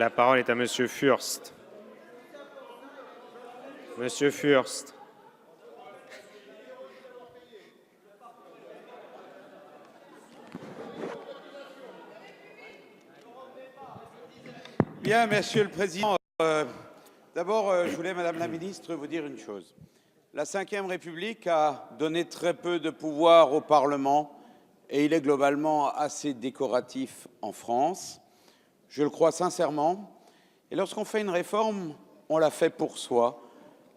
La parole est à Monsieur Fürst. Monsieur Fürst. Bien, Monsieur le Président, d'abord, je voulais, Madame la Ministre, vous dire une chose. La Ve République a donné très peu de pouvoir au Parlement et il est globalement assez décoratif en France. Je le crois sincèrement. Et lorsqu'on fait une réforme, on la fait pour soi.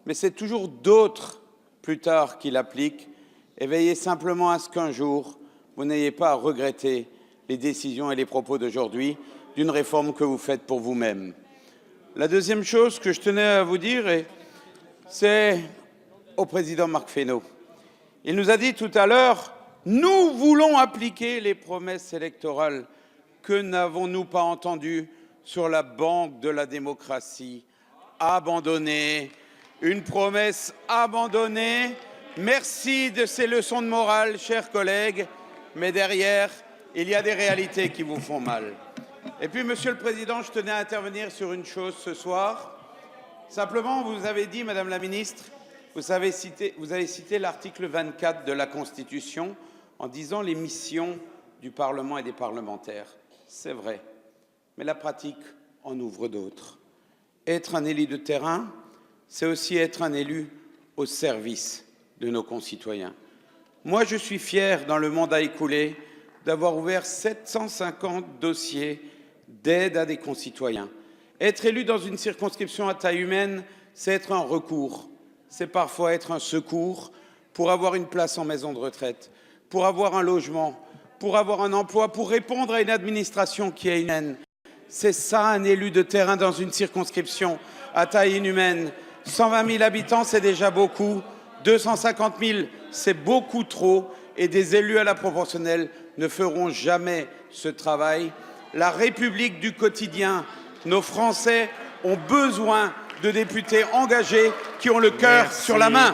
Mais c'est toujours d'autres, plus tard, qui l'appliquent. Et veillez simplement à ce qu'un jour, vous n'ayez pas à regretter les décisions et les propos d'aujourd'hui d'une réforme que vous faites pour vous-même. La deuxième chose que je tenais à vous dire, c'est au président Marc Fesneau. Il nous a dit tout à l'heure, nous voulons appliquer les promesses électorales. Que n'avons-nous pas entendu sur la banque de la démocratie? Abandonnée, une promesse abandonnée. Merci de ces leçons de morale, chers collègues, mais derrière, il y a des réalités qui vous font mal. Et puis, Monsieur le Président, je tenais à intervenir sur une chose ce soir. Simplement, vous avez dit, Madame la Ministre, vous avez cité l'article 24 de la Constitution en disant les missions du Parlement et des parlementaires. C'est vrai, mais la pratique en ouvre d'autres. Être un élu de terrain, c'est aussi être un élu au service de nos concitoyens. Moi, je suis fier, dans le mandat écoulé, d'avoir ouvert 750 dossiers d'aide à des concitoyens. Être élu dans une circonscription à taille humaine, c'est être un recours. C'est parfois être un secours pour avoir une place en maison de retraite, pour avoir un logement, pour avoir un emploi, pour répondre à une administration qui est humaine. C'est ça un élu de terrain dans une circonscription à taille inhumaine. 120 000 habitants, c'est déjà beaucoup. 250 000, c'est beaucoup trop. Et des élus à la proportionnelle ne feront jamais ce travail. La République du quotidien, nos Français ont besoin de députés engagés qui ont le cœur sur la main.